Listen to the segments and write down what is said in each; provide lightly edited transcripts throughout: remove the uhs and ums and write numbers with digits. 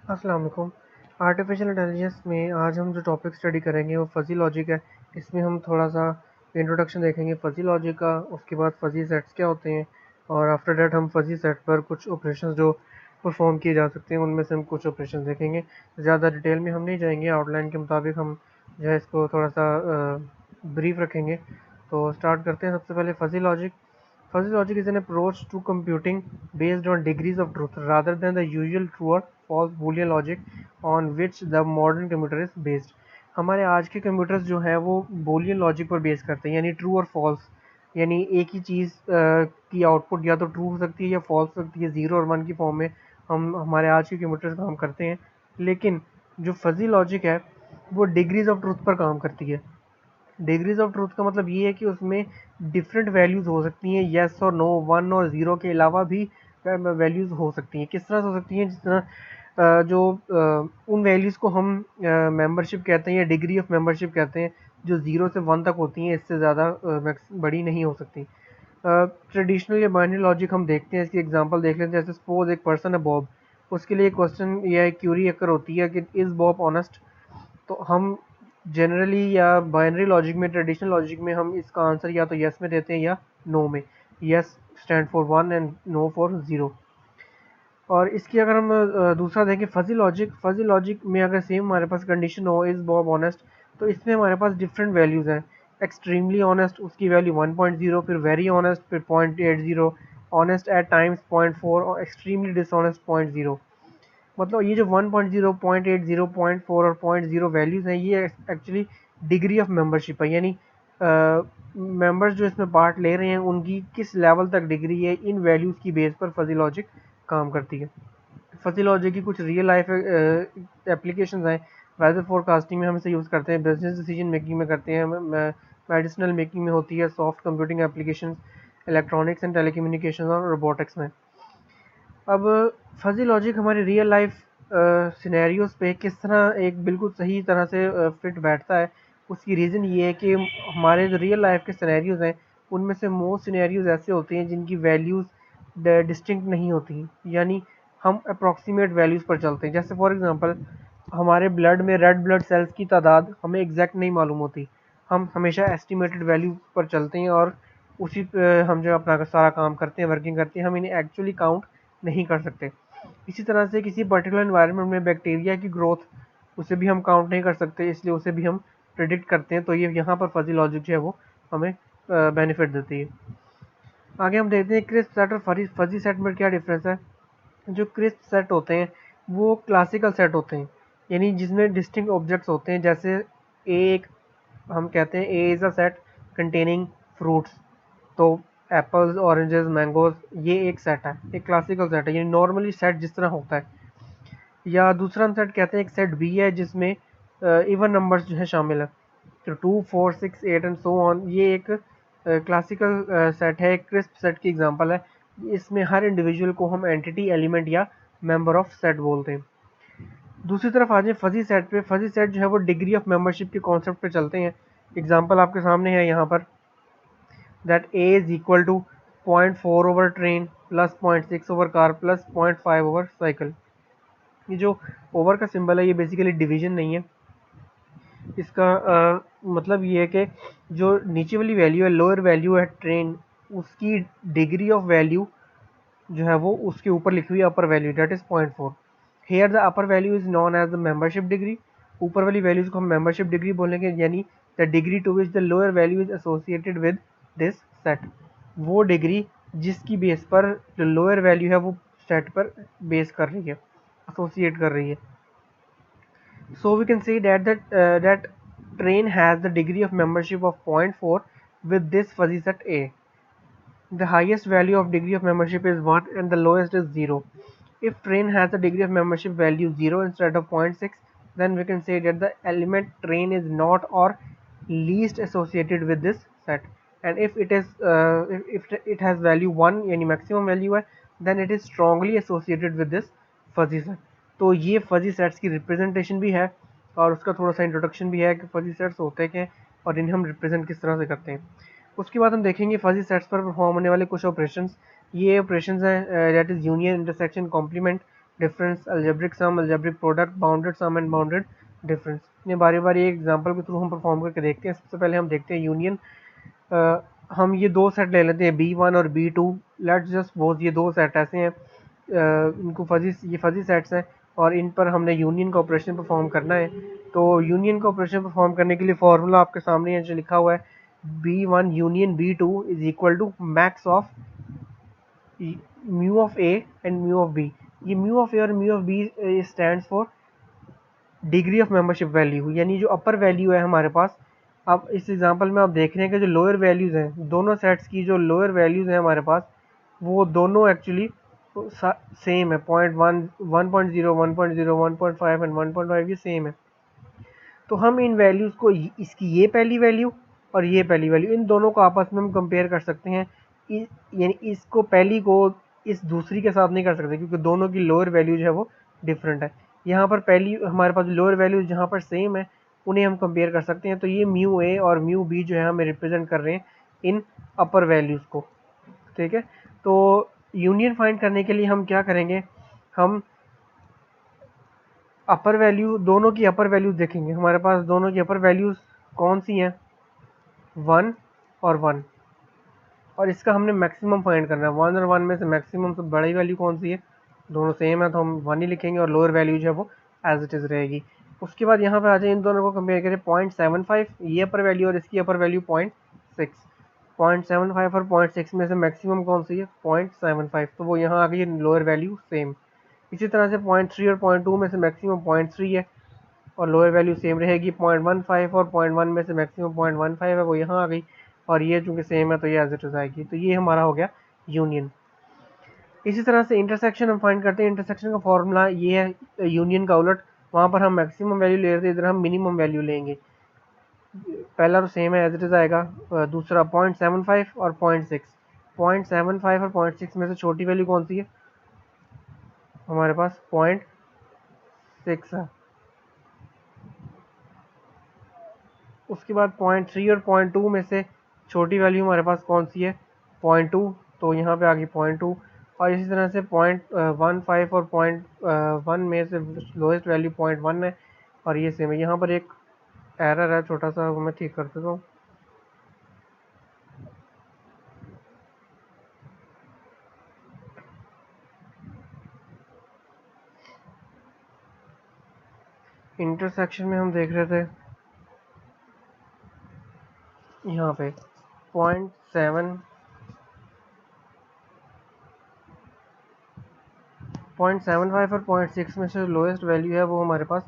अस्सलाम वालेकुम। Artificial intelligence में आज हम जो टॉपिक स्टडी करेंगे वो फ़ज़ी लॉजिक है। इसमें हम थोड़ा सा इंट्रोडक्शन देखेंगे फ़ज़ी लॉजिक का, उसके बाद फ़ज़ी सेट्स क्या होते हैं और आफ्टर दैट हम फ़ज़ी सेट पर कुछ ऑपरेशंस जो परफॉर्म किए जा सकते हैं उनमें से हम कुछ ऑपरेशंस देखेंगे। ज़्यादा डिटेल में हम नहीं जाएंगे, आउटलाइन के मुताबिक हम जो है इसको थोड़ा सा ब्रीफ रखेंगे। तो स्टार्ट करते हैं। सबसे पहले fuzzy logic. Fuzzy logic is an approach to computing based on degrees of truth rather than the usual true or false Boolean logic on which the modern computer is based। हमारे आज के computers जो है वो Boolean logic पर base करते हैं, यानी ट्रू और फॉल्स, यानी एक ही चीज़ की आउटपुट या तो ट्रू हो सकती है या फॉल्स हो सकती है। ज़ीरो और वन की फॉर्म में हम हमारे आज के कंप्यूटर्स काम करते हैं। लेकिन जो फजी लॉजिक है वो डिग्रीज ऑफ ट्रूथ पर काम करती है। डिग्रीज ऑफ ट्रूथ का मतलब ये है कि उसमें डिफरेंट वैल्यूज़ हो सकती हैं, येस और नो, वन और ज़ीरो के अलावा भी वैल्यूज़ हो सकती हैं। किस तरह से हो सकती हैं? जिस तरह उन वैल्यूज़ को हम मेंबरशिप कहते हैं या डिग्री ऑफ मेंबरशिप कहते हैं, जो ज़ीरो से वन तक होती हैं, इससे ज़्यादा बड़ी नहीं हो सकती। ट्रेडिशनल या बाइनरी लॉजिक हम देखते हैं, इसकी एग्जांपल देख लेते हैं। जैसे सपोज एक पर्सन है बॉब, उसके लिए क्वेश्चन या एक क्यूरी अकर होती है कि इज़ बॉब ऑनेस्ट। तो हम जनरली या बाइनरी लॉजिक में, ट्रेडिशनल लॉजिक में हम इसका आंसर या तो यस में देते हैं या नो में। Yes stand for one and no for zero. और इसकी अगर हम दूसरा देखें फ़ज़ी लॉजिक में अगर सेम हमारे पास कंडीशन हो इज़ बॉब ऑनेस्ट, तो इसमें हमारे पास डिफरेंट वैल्यूज़ हैं। एक्सट्रीमली ऑनेस्ट उसकी वैल्यू 1.0, फिर वेरी ऑनेस्ट फिर 0.80, ऑनेस्ट एट टाइम्स 0.4 और एक्सट्रीमली डिसऑनेस्ट 0.0। मतलब ये जो 1.0, 0.80, 0.4 और 0.0 वैल्यूज़ हैं, ये एक्चुअली डिग्री ऑफ मेंबरशिप है, यानी मेंबर्स जो इसमें पार्ट ले रहे हैं उनकी किस लेवल तक डिग्री है, इन वैल्यूज़ की बेस पर फजी लॉजिक काम करती है। फजी लॉजिक की कुछ रियल लाइफ एप्लीकेशंस हैं। वेदर फोरकास्टिंग में हम इसे यूज़ करते हैं, बिजनेस डिसीजन मेकिंग में करते हैं, मेडिसिनल मेकिंग में होती है, soft computing applications, electronics and telecommunication और रोबोटिक्स में। अब फजी लॉजिक हमारे रियल लाइफ सिनेरियोज पे किस तरह एक बिल्कुल सही तरह से फिट बैठता है, उसकी रीज़न ये है कि हमारे जो रियल लाइफ के सिनेरियोज हैं उनमें से मोस्ट सिनेरियोज ऐसे होते हैं जिनकी वैल्यूज़ डिस्टिंक्ट नहीं होती, यानी हम अप्रॉक्सीमेट वैल्यूज़ पर चलते हैं। जैसे फॉर एग्जांपल हमारे ब्लड में रेड ब्लड सेल्स की तादाद हमें एग्जैक्ट नहीं मालूम होती, हम हमेशा एस्टिमेटेड वैल्यू पर चलते हैं और उसी पे हम जो अपना सारा काम करते हैं, वर्किंग करते हैं, हम इन्हें एक्चुअली काउंट नहीं कर सकते। इसी तरह से किसी पर्टिकुलर एनवायरनमेंट में बैक्टीरिया की ग्रोथ, उसे भी हम काउंट नहीं कर सकते, इसलिए उसे भी हम प्रिडिक्ट करते हैं। तो ये यहाँ पर फजी लॉजिक जो है वो हमें बेनिफिट देती है। आगे हम देखते हैं क्रिस्प सेट और फजी सेट में क्या डिफरेंस है। जो क्रिस्प सेट होते हैं वो क्लासिकल सेट होते हैं, यानी जिसमें डिस्टिंक्ट ऑब्जेक्ट्स होते हैं। जैसे एक हम कहते हैं A is a set containing fruits, तो एप्पल्स, ऑरेंजेस, मैंगोज, ये एक सेट है, एक क्लासिकल सेट है, ये नॉर्मली सेट जिस तरह होता है। या दूसरा हम सेट कहते हैं एक सेट बी है जिसमें इवन नंबर्स जो है शामिल है, तो 2, 4, 6, 8 एंड सो ऑन, ये एक क्लासिकल सेट है, एक क्रिस्प सेट की एग्जांपल है। इसमें हर इंडिविजुअल को हम एंटिटी, एलिमेंट या मेंबर ऑफ सेट बोलते हैं। दूसरी तरफ आ जाए फजी सेट पे। फजी सेट जो है वो डिग्री ऑफ मेंबरशिप के कॉन्सेप्ट पे चलते हैं। एग्जांपल आपके सामने है यहाँ पर, that A is equal to 0.4 over train plus 0.6 over car plus 0.5 over cycle. ये जो ओवर का सिंबल है ये बेसिकली डिवीजन नहीं है, इसका मतलब ये है कि जो नीचे वाली वैल्यू है, लोअर वैल्यू है ट्रेन, उसकी डिग्री ऑफ वैल्यू जो है वो उसके ऊपर लिखी हुई है upper value, that is 0.4। Here the upper value is known as the membership degree. ऊपर वाली वैल्यूज को हम मेंबरशिप डिग्री बोलेंगे, यानी the degree to which the lower value is associated with this set. वो डिग्री जिसकी बेस पर जो लोअर वैल्यू है वो सेट पर बेस कर रही है, एसोसिएट कर रही है। So we can say that train has the degree of membership of 0.4 with this fuzzy set A. The highest value of degree of membership is 1 and the lowest is 0. If train has a degree of membership value 0 instead of zero point 0.6, then we can say that the element train is not or least associated with this set. And if it is if it has value 1 यानी maximum value है, then it is strongly associated with this fuzzy set. तो ये fuzzy sets की representation भी है और उसका थोड़ा सा इंट्रोडक्शन भी है कि फजी सेट्स होते क्या हैं और इन्हें हम रिप्रेजेंट किस तरह से करते हैं। उसके बाद हम देखेंगे फजी सेट्स पर परफॉर्म होने वाले कुछ ऑपरेशंस। ये ऑपरेशंस हैं that is union, intersection, complement, difference, algebraic sum, algebraic product, bounded sum and bounded difference. ये बारी बारी एक एग्जांपल के थ्रू हम परफॉर्म करके देखते हैं। सबसे पहले हम देखते हैं यूनियन। हम ये दो सेट ले लेते हैं B1 और B2। लेट्स जस्ट सपोज ये दो सेट ऐसे हैं, इनको ये फजी सेट्स हैं और इन पर हमने यूनियन का ऑपरेशन परफॉर्म करना है। तो यूनियन का ऑपरेशन परफॉर्म करने के लिए फॉर्मूला आपके सामने यहाँ लिखा हुआ है, B1 union B2 is equal to max of mu of A and mu of B. ये म्यू ऑफ ए और mu of B stands for degree of membership value, यानी जो अपर वैल्यू है हमारे पास। अब इस एग्जांपल में आप देख रहे हैं कि जो लोअर वैल्यूज़ हैं दोनों सेट्स की, जो लोअर वैल्यूज़ हैं हमारे पास, वो दोनों एक्चुअली सेम है। 0.1, 1.0, 1.0, 1.5 एंड 1.5 ये सेम है। तो हम इन वैल्यूज़ को इसकी ये पहली वैल्यू और ये पहली वैल्यू, इन दोनों को आपस में हम कंपेयर कर सकते हैं। यानी इसको पहली को इस दूसरी के साथ नहीं कर सकते क्योंकि दोनों की लोअर वैल्यू जो है वो डिफरेंट है। यहाँ पर पहली हमारे पास लोअर वैल्यू जहाँ पर सेम है उन्हें हम कंपेयर कर सकते हैं। तो ये म्यू ए और म्यू बी जो है हमें रिप्रेजेंट कर रहे हैं इन अपर वैल्यूज़ को। ठीक है, तो यूनियन फाइंड करने के लिए हम क्या करेंगे, हम अपर वैल्यू, दोनों की अपर वैल्यूज देखेंगे। हमारे पास दोनों की अपर वैल्यूज कौन सी हैं, 1 और 1, और इसका हमने मैक्सिमम फाइंड करना है। 1 और 1 में से मैक्सिमम से बड़ी वैल्यू कौन सी है, दोनों सेम है तो हम 1 ही लिखेंगे और लोअर वैल्यू जो है वो एज इट इज़ रहेगी। उसके बाद यहाँ पे आ जाए, इन दोनों को कंपेयर करें। 0.75 ये अपर वैल्यू और इसकी अपर वैल्यू 0.6। 0.75 और 0.6 में से मैक्सिमम कौन सी है, 0.75, तो वो यहाँ आ गई लोअर वैल्यू सेम। इसी तरह से 0.3 और 0.2 में से मैक्सिमम 0.3 है और लोअर वैल्यू सेम रहेगी। 0.15 और 0.1 में से मैक्सिमम 0.15 है, वो यहाँ आ गई और ये चूंकि सेम है तो ये एज इट इज आएगी। तो ये हमारा हो गया यूनियन। इसी तरह से इंटरसेक्शन हम फाइंड करते हैं। इंटरसेक्शन का फॉर्मूला ये है यूनियन का उलट, वहाँ पर हम मैक्सिमम वैल्यू ले रहे थे, इधर हम मिनिमम वैल्यू लेंगे। पहला तो सेम है एज इट इज आएगा, दूसरा 0.75 और 0.6। 0.75 और 0.6 में से छोटी वैल्यू कौन सी है, हमारे पास 0.6 है। उसके बाद 0.3 और 0.2 में से छोटी वैल्यू हमारे पास कौन सी है, 0.2, तो यहाँ पे आ गई 0.2। और इसी तरह से 0.15 और 0.1 में से लोएस्ट वैल्यू 0.1 है और ये सेम है। यहाँ पर एक एरर है छोटा सा, वो मैं ठीक कर देता हूँ। इंटरसेक्शन में हम देख रहे थे यहाँ पे 0.7, 0.75 और 0.6 में से लोएस्ट वैल्यू है वो हमारे पास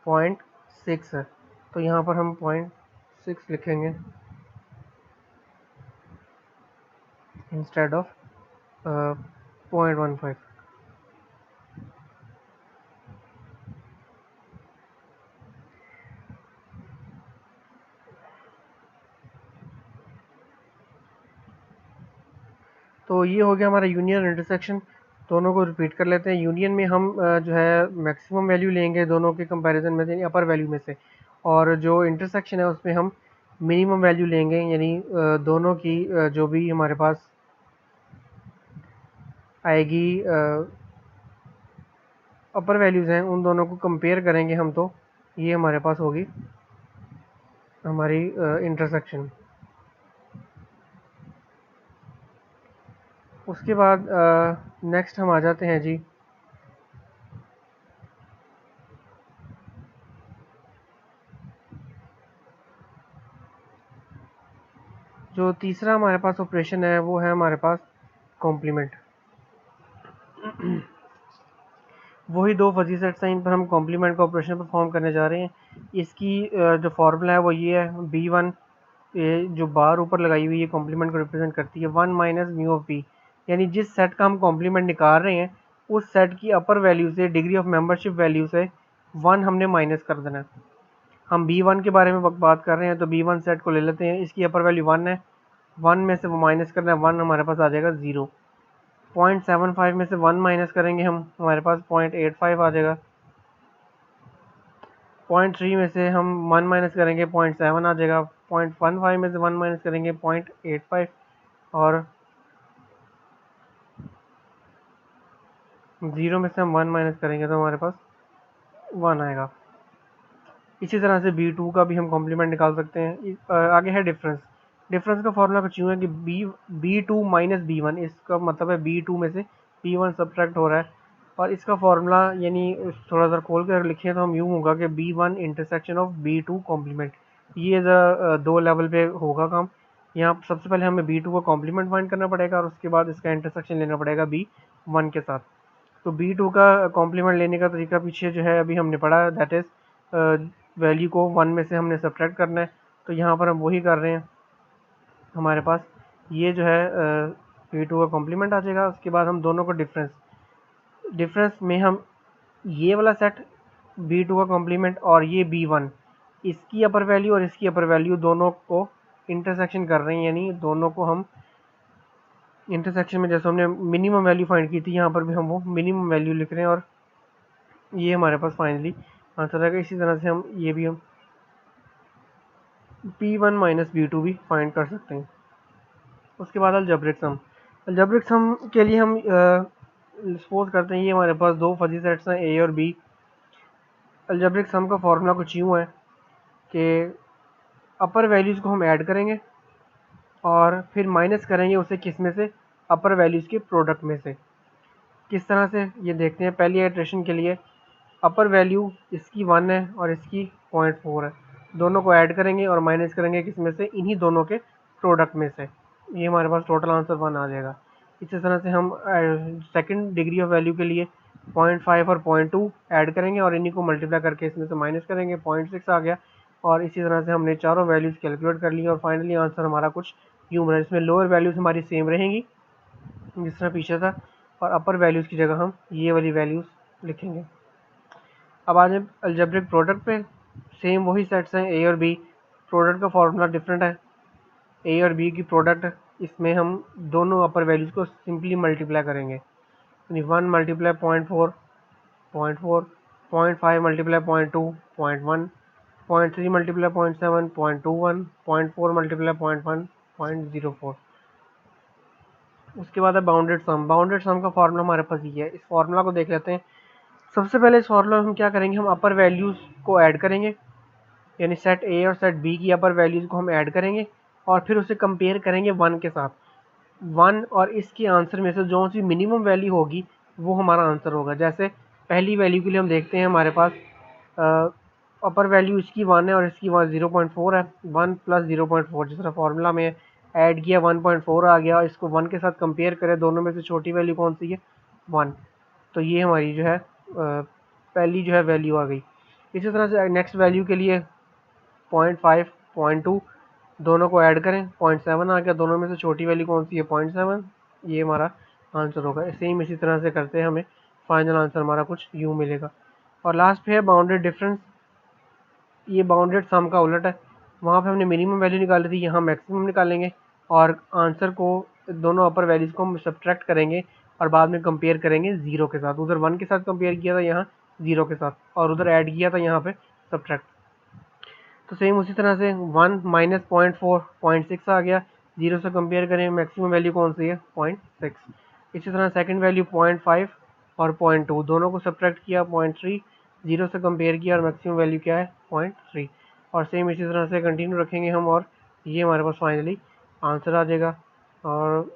0.6 है, तो यहाँ पर हम 0.6 लिखेंगे इंस्टेड ऑफ 0.15। तो ये हो गया हमारा यूनियन और इंटरसेक्शन। दोनों को रिपीट कर लेते हैं। यूनियन में हम जो है मैक्सिमम वैल्यू लेंगे दोनों के कंपैरिजन में, यानी अपर वैल्यू में से, और जो इंटरसेक्शन है उसमें हम मिनिमम वैल्यू लेंगे, यानी दोनों की जो भी हमारे पास आएगी अपर वैल्यूज़ हैं उन दोनों को कंपेयर करेंगे हम। तो ये हमारे पास होगी हमारी इंटरसेक्शन। उसके बाद नेक्स्ट हम आ जाते हैं जी, जो तीसरा हमारे पास ऑपरेशन है वो है हमारे पास कॉम्प्लीमेंट। वही दो फजी सेट्स हैं, इन पर हम कॉम्प्लीमेंट का ऑपरेशन परफॉर्म करने जा रहे हैं। इसकी जो फार्मूला है वो ये है, B1, ये जो बार ऊपर लगाई हुई है कॉम्प्लीमेंट को रिप्रेजेंट करती है, 1 माइनस म्यू ऑफ बी। यानी जिस सेट का हम कॉम्प्लीमेंट निकाल रहे हैं उस सेट की अपर वैल्यू से, डिग्री ऑफ मेंबरशिप वैल्यू से 1 हमने माइनस कर देना है। हम B1 के बारे में बात कर रहे हैं तो B1 सेट को ले लेते हैं, इसकी अपर वैल्यू 1 है, 1 में से वो माइनस करना है, 1 हमारे पास आ जाएगा 0। 0.75 में से 1 माइनस करेंगे हम, हमारे पास 0.85 आ जाएगा। 0.3 में से हम 1 माइनस करेंगे 0.7 आ जाएगा। 0.15 में से 1 माइनस करेंगे 0.85, और 0 में से हम 1 माइनस करेंगे तो हमारे पास 1 आएगा। इसी तरह से B2 का भी हम कॉम्प्लीमेंट निकाल सकते हैं। आगे है डिफरेंस। डिफरेंस का फॉर्मूला कुछ यूँ है कि B2 माइनस B1, इसका मतलब है B2 में से B1 सब्ट्रैक्ट हो रहा है। और इसका फॉर्मूला यानी थोड़ा सा खोल कर लिखें तो हम यूँ होगा कि B1 intersection of B2 complement. ये दो लेवल पे होगा काम। यहाँ सबसे पहले हमें B2 का कॉम्प्लीमेंट फाइंड करना पड़ेगा और उसके बाद इसका इंटरसेक्शन लेना पड़ेगा B1 के साथ। तो B2 का कॉम्प्लीमेंट लेने का तरीका पीछे जो है अभी हमने पढ़ा, दैट इज़ वैल्यू को 1 में से हमने सब्ट्रैक्ट करना है। तो यहाँ पर हम वही कर रहे हैं। हमारे पास ये जो है B2 का कॉम्प्लीमेंट आ जाएगा। उसके बाद हम दोनों को डिफरेंस में हम ये वाला सेट B2 का कॉम्प्लीमेंट और ये B1, इसकी अपर वैल्यू और इसकी अपर वैल्यू दोनों को इंटरसेक्शन कर रहे हैं, यानी दोनों को हम इंटरसेक्शन में जैसे हमने मिनिमम वैल्यू फाइंड की थी, यहाँ पर भी हम वो मिनिमम वैल्यू लिख रहे हैं और ये हमारे पास फाइनली आंसर आएगा। इसी तरह से हम ये भी हम P1 माइनस B2 भी फाइंड कर सकते हैं। उसके बाद अलजेब्रिक सम के लिए हम सपोज करते हैं ये हमारे पास दो फजी सेट्स हैं A और B। अलजेब्रिक सम का फॉर्मूला कुछ यूँ है कि अपर वैल्यूज़ को हम ऐड करेंगे और फिर माइनस करेंगे उसे किस में से, अपर वैल्यूज़ के प्रोडक्ट में से। किस तरह से ये देखते हैं। पहली इटरेशन के लिए अपर वैल्यू इसकी 1 है और इसकी 0.4 है, दोनों को ऐड करेंगे और माइनस करेंगे किस में से, इन्हीं दोनों के प्रोडक्ट में से। ये हमारे पास टोटल आंसर 1 आ जाएगा। इसी तरह से हम सेकंड डिग्री ऑफ वैल्यू के लिए 0.5 और 0.2 ऐड करेंगे और इन्हीं को मल्टीप्लाई करके इसमें से माइनस करेंगे, 0.6 आ गया। और इसी तरह से हमने चारों वैल्यूज़ कैलकुलेट कर ली और फाइनली आंसर हमारा कुछ यूँ बना, जिसमें लोअर वैल्यूज़ हमारी सेम रहेंगी जिस तरह पीछे था, और अपर वैल्यूज़ की जगह हम ये वाली वैल्यूज़ लिखेंगे। अब आ जाए अलजेब्रिक प्रोडक्ट पे। सेम वही सेट्स हैं A और B, प्रोडक्ट का फॉर्मूला डिफरेंट है। A और B की प्रोडक्ट, इसमें हम दोनों अपर वैल्यूज़ को सिंपली मल्टीप्लाई करेंगे, यानी 1 मल्टीप्लाई 0.4 0.4, 0.5 मल्टीप्लाई 0.2 0.1, 0.3 मल्टीप्लाई 0.7 0.21, 0.4 मल्टीप्लाई 0.1 0.04। उसके बाद है बाउंडेड सम। बाउंडेड सम का फॉर्मूला हमारे पास ये है। इस फॉर्मूला को देख लेते हैं। सबसे पहले इस फॉर्मूला में हम क्या करेंगे, हम अपर वैल्यूज़ को ऐड करेंगे, यानी सेट A और सेट B की अपर वैल्यूज़ को हम ऐड करेंगे और फिर उसे कंपेयर करेंगे 1 के साथ। 1 और इसके आंसर में से जो सी मिनिमम वैल्यू होगी वो हमारा आंसर होगा। जैसे पहली वैल्यू के लिए हम देखते हैं, हमारे पास अपर वैल्यू इसकी 1 है और इसकी 0.4 है। 1 प्लस 0.4 जिस तरह फॉर्मूला में ऐड किया 1.4 आ गया, इसको 1 के साथ कंपेयर करें, दोनों में से छोटी वैल्यू कौन सी है, 1। तो ये हमारी जो है पहली जो है वैल्यू आ गई। इसी तरह से नेक्स्ट वैल्यू के लिए 0.5 0.2 दोनों को ऐड करें, 0.7 आ गया, दोनों में से छोटी वैल्यू कौन सी है, 0.7। ये हमारा आंसर होगा। सेम इसी तरह से करते हैं, हमें फाइनल आंसर हमारा कुछ यूँ मिलेगा। और लास्ट पे है बाउंडेड डिफरेंस। ये बाउंडेड सम का उलट है। वहाँ पे हमने मिनिमम वैल्यू निकाली थी, यहाँ मैक्सिमम निकालेंगे और आंसर को, दोनों अपर वैल्यूज़ को हम सब्ट्रैक्ट करेंगे और बाद में कंपेयर करेंगे 0 के साथ। उधर 1 के साथ कंपेयर किया था, यहाँ 0 के साथ, और उधर ऐड किया था, यहाँ पे सब्ट्रैक्ट। तो सेम उसी तरह से 1 माइनस 0.4 0.6 आ गया, 0 से कंपेयर करें, मैक्सिमम वैल्यू कौन सी है, 0.6। इसी तरह सेकंड वैल्यू 0.5 और 0.2 दोनों को सब्ट्रैक्ट किया, 0.3, 0 से कंपेयर किया और मैक्सिमम वैल्यू क्या है, 0.3। और सेम इसी तरह से कंटिन्यू रखेंगे हम और ये हमारे पास फाइनली आंसर आ जाएगा। और